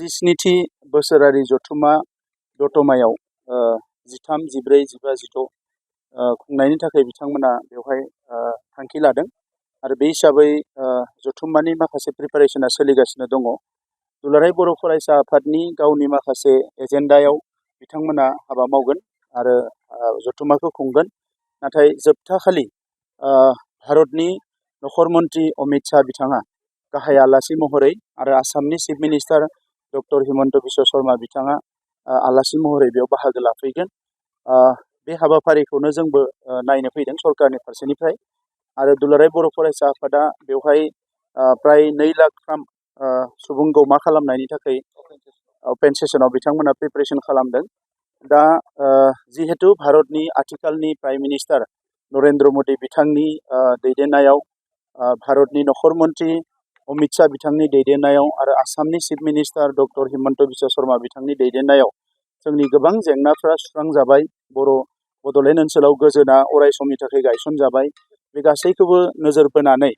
47थि बोसोरारि जथुमा दतमायाव 13, 14, 15, 16 खुंनायनि थाखाय बिथांमोना बेवहाय थांखि लादों आरो बे हिसाबै जथुम्मानि माखासे प्रिपारेसना सोलिगासिनो दङ। दुलाराय बर' फरायसा आफादनि गावनि माखासे एजेन्डायाव बिथांमोना हाबा मावगोन आरो जथुम्माखौ खुंगोन। नाथाय जोबथा खालि भारतनि नखर मन्त्रि अमित शाह बिथाङा गाहाय आलासि महरै आरो आसामनि chief minister doctor Himanta Biswa Sharma बिथाङा आलासि महरै बेयाव बाहागो लाफैगोन। बे हाबाफारिखौनो जोंबो नायनो फैदों सरकारनि फारसेनिफ्राय आरो दुलाराय बर' फरायसा आफादा बेवहाय प्राय 2 लाख सुबुं गौमा खालामनायनि थाखाय अपेन सेसनाव बिथांमोना प्रिपारेसन खालामदों। दा जिहेतु भारतनि आथिखालनि प्राइम मिनिस्टार नरेन्द्र मोदी बिथांनि दैदेननायाव भारतनि नखर मन्त्रि अमित शाह बिथांनि दैदेननायाव आरो आसामनि chief minister doctor Himanta Biswa Sharma बिथांनि दैदेननायाव जोंनि गोबां जेंनाफ्रा सुस्रांजाबाय। बड'लेण्ड ओनसोलाव गोजोना अराय समनि थाखाय गायसनजाबाय। बे गासैखौबो नोजोर बोनानै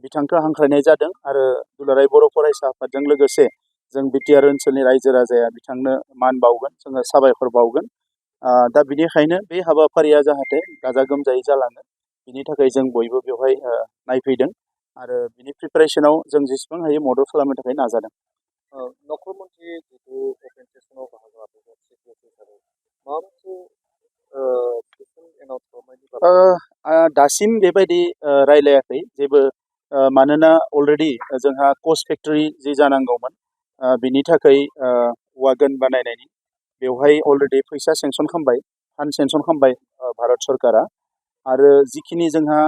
बिथांखौ हांख्रायनाय जादों आरो दुलाराय बर' फरायसा आफादजों लोगोसे जों बिटिआर ओनसोलनि रायजो राजाया बिथांनो मान बावगोन, जोङो साबायखर बावगोन। दा बिनिखायनो बे हाबाफारिया जाहाथे गाजा गोमजायै जालाङो बिनि थाखाय जों बयबो बेवहाय नायफैदों आरो बिनि प्रिपारेसनाव जों जेसेबां हायो मदद खालामनो थाखाय नाजादों। नखर मन्त्रि जितु अपेन सेसनाव बाहागो लादोंमोन सिकिउरिटि हिसाबै माबा मोनसे एनाउन्स खालामनायनि दासिम बेबायदि रायलायाखै जेबो, मानोना अलरेडि जोंहा कस्ट फेक्टरि जि जानांगौमोन बिनि थाखाय वागन बानायनायनि बेवहाय अलरेडि फैसा सेंसन खालामबाय, फान्ड सेंसन खालामबाय भारत सरकारा आरो जिखिनि जोंहा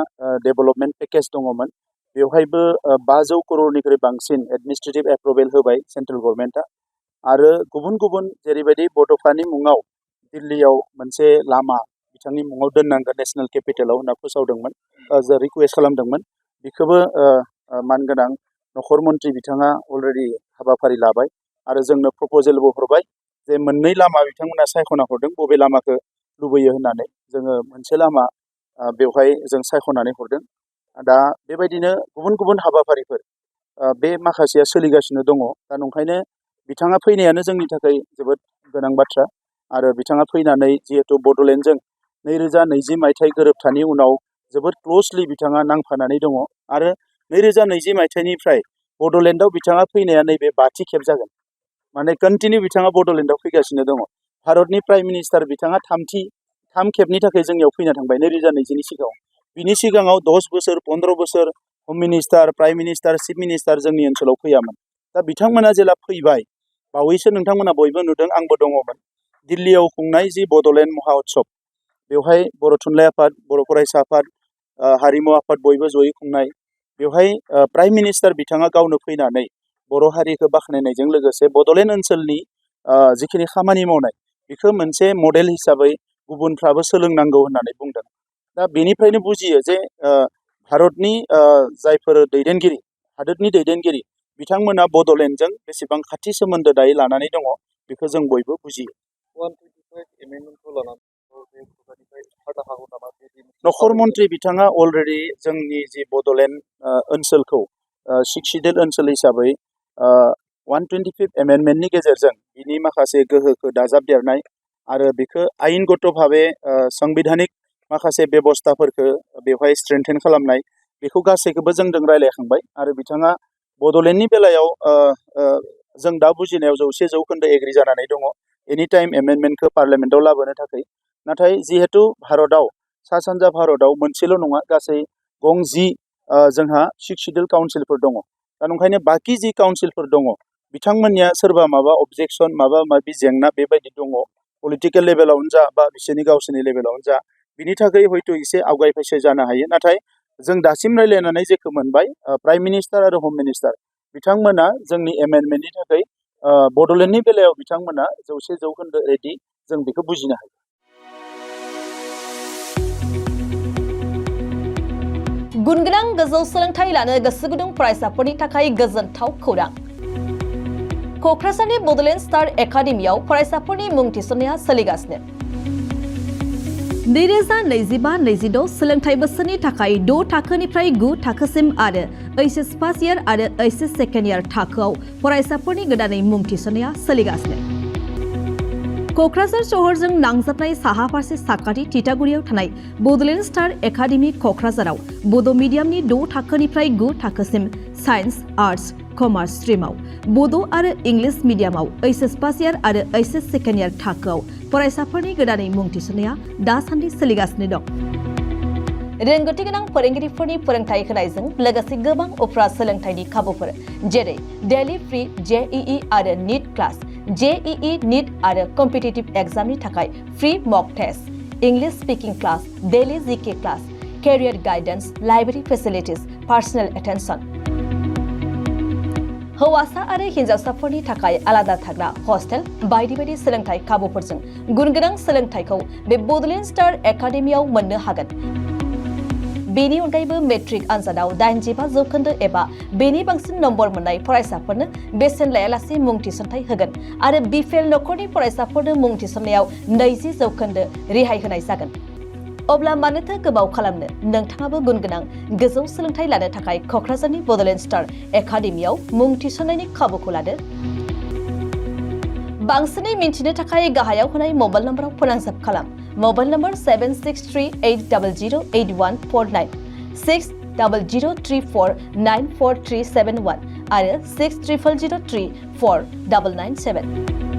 डेभेलपमेन्ट पेकेज दङमोन बेवहायबो 500 करोड़निख्रुइ बांसिन एडमिनिस्ट्रेटिभ एप्रुभेल होबाय सेन्ट्रेल गभर्नमेन्टआ आरो गुबुन गुबुन जेरैबायदि बड'फानि मुङाव दिल्लीयाव मोनसे लामा बिथांनि मुङाव दोननांगोन नेशनेल केपिटेलाव होनना फोसावदोंमोन, रिकुवेस्ट खालामदोंमोन। बेखौबो मानगोनां नखर मन्त्रि बिथाङा अलरेडि हाबाफारि लाबाय आरो जोंनो प्रपजेलबो हरबाय जे मोननै लामा बिथांमोना सायख'ना हरदों बबे लामाखौ लुबैयो होननानै। जोङो मोनसे लामा बेवहाय जों सायख'नानै हरदों। दा बेबायदिनो गुबुन गुबुन हाबाफारिफोर बे माखासेया सोलिगासिनो दङ। दा नंखायनो बिथाङा फैनायानो जोंनि थाखाय जोबोद गोनां बाथ्रा आरो बिथाङा फैनानै जिहेतु बड'लेण्डजों 2020 मायथाइ गोरोबथानि उनाव जोबोद क्ल'सलि बिथाङा नांफानानै दङ आरो 2020 मायथाइनिफ्राय बड'लेण्डआव बिथाङा फैनाया नैबे 5थि खेब जागोन। माने कन्टिनिउ बिथाङा बड'लेण्डआव फैगासिनो दङ। भारतनि प्राइम मिनिस्टार बिथाङा 3 खेबनि थाखाय जोंनियाव फैना थांबाय 2020नि सिगाङाव। बिनि सिगाङाव 10 बोसोर 15 बोसोर हम minister, prime minister, chief minister जोंनि ओनसोलाव फैयामोन। दा बिथांमोना जेला फैबाय, बावैसो नोंथांमोना बयबो नुदों, आंबो दङमोन, दिल्लीयाव खुंनाय जि बड'लेण्ड महा उत्सव बेवहाय बर' थुनलाइ आफाद, बर' फरायसा आफाद, हारिमु आफाद बयबो जयै खुंनाय। बेवहाय प्राइम मिनिस्टार बिथाङा गावनो फैनानै बर' हारिखौ बाख्नायनायजों लोगोसे बड'लेण्ड ओनसोलनि जिखिनि खामानि मावनाय बेखौ मोनसे मडेल हिसाबै गुबुनफ्राबो सोलोंनांगौ होननानै बुंदों। दा बेनिफ्रायनो बुजियो जे भारतनि जायफोर दैदेनगिरि, हादोरनि दैदेनगिरि बिथांमोना बड'लेण्डजों बेसेबां खाथि सोमोन्दो दायो लानानै दङ बेखौ जों बयबो बुजियो। 125 एमेन्डमेन्टखौ लानानै नखर मन्त्रि बिथाङा अलरेडि जोंनि जि बड'लेण्ड ओनसोलखौ सिक्स-शिड्युल ओनसोल हिसाबै 125 एमेन्डमेन्टनि गेजेरजों बिनि माखासे गोहोखौ दाजाबदेरनाय आरो बेखौ आयेनगत भावे संबिधानिक माखासे बेबस्थाफोरखौ बेवहाय स्ट्रेंथेन खालामनाय बेखौ गासैखौबो जोंजों रायलायखांबाय आरो बिथाङा बड'लेण्डनि बेलायाव जों दा बुजिनायाव 100% एग्रि जानानै दङ एनि टाइम एमेन्डमेन्टखौ पार्लियामेन्टआव लाबोनो थाखाय। नाथाय जिहेतु भारतआव सा सानजा भारतआव मोनसेल' नङा, गासै गं 10 जोंहा सिक्स-शिड्युल काउन्सिलफोर दङ। दा नंखायनो बाखि जि काउन्सिलफोर दङ बिथांमोननिया सोरबा माबा अबजेक्सन माबा माबि जेंना बेबायदि दङ पलिटिकेल लेभेलावनो जा बा बिसोरनि गावसोरनि लेभेलावनो जा, बिनि थाखाय हयथ' एसे आवगायफैसे जानो हायो। नाथाय जों दासिम रायलायनानै जेखौ मोनबाय, प्राइम मिनिस्टार आरो हम मिनिस्टार बिथांमोना जोंनि एमेन्डमेन्टनि थाखाय बड'लेण्डनि बेलायाव बिथांमोना 100% रेडि, जों बेखौ बुजिनो हायो। गुनगोनां गोजौ सोलोंथाइ लानो गोसो गुदुं फरायसाफोरनि थाखाय गोजोनथाव खौरां। क'क्राझारनि बड'लेण्ड स्टार एकाडेमियाव फरायसाफोरनि मुं थिसननाया सोलिगासिनो। 2025-26 सोलोंथाइ बोसोरनि थाखाय 6 थाखोनिफ्राय 9 थाखोसिम आरो एचएस फार्स्ट इयार आरो एचएस सेकेन्ड इयार थाखोआव फरायसाफोरनि गोदानै मुं थिसननाया सोलिगासिनो। क'क्राझार शहरजों नांजाबनाय साहा फारसे साखाथि तितागुरियाव थानाय बड'लेण्ड स्टार एकाडेमि क'क्राझाराव बड' मिडियामनि 6 थाखोनिफ्राय 9 थाखोसिम साइन्स, आर्ट्स, कमार्स स्ट्रिमाव, बड' आरो इंलिश मिडियामाव एचएस फार्स्ट इयार आरो एचएस सेकेन्ड इयार थाखोआव फरायसाफोरनि गोदानै मुं थिसननाया दासान्दि सोलिगासिनो दं। रोंगौथि गोनां फोरोंगिरिफोरनि फोरोंथाय होनायजों लोगोसे गोबां उफ्रा सोलोंथाइनि खाबुफोर जेरै डेली फ्री जेईई आरो नीट क्लास, जेईई नीट आरो कम्पिटिटिभ एग्जामनि थाखाय free mock test, English speaking class, daily GK class, career guidance, library facilities, personal attention, हौवासा आरो हिन्जावसाफोरनि थाखाय आलादा थाग्रा हस्टेल बायदि बायदि सोलोंथाइ खाबुफोरजों गुनगोनां सोलोंथाइखौ बे बड'लेण्ड स्टार एकाडेमियाव मोननो हागोन। बेनि अनगायैबो मेट्रिक आनजादाव 85% एबा बेनि बांसिन नम्बर मोननाय फरायसाफोरनो बेसेन लायालासे मुं थिसनथाइ होगोन आरो बिपिएल नखरनि फरायसाफोरनो मुं थिसननायाव 20% रेहाय होनाय जागोन। अब्ला मानोथो गोबाव खालामनो, नोंथाङाबो गुनगोनां गोजौ सोलोंथाइ लानो थाखाय क'क्राझारनि बड'लेण्ड स्टार एकाडेमियाव मुं थिसननायनि खाबुखौ लादो। बांसिनै मिन्थिनो थाखाय गाहायाव होनाय मबाइल नम्बराव फोनांजाब खालाम। मबाइल नम्बर 7638008149, 6003494371 आरो 6000034997।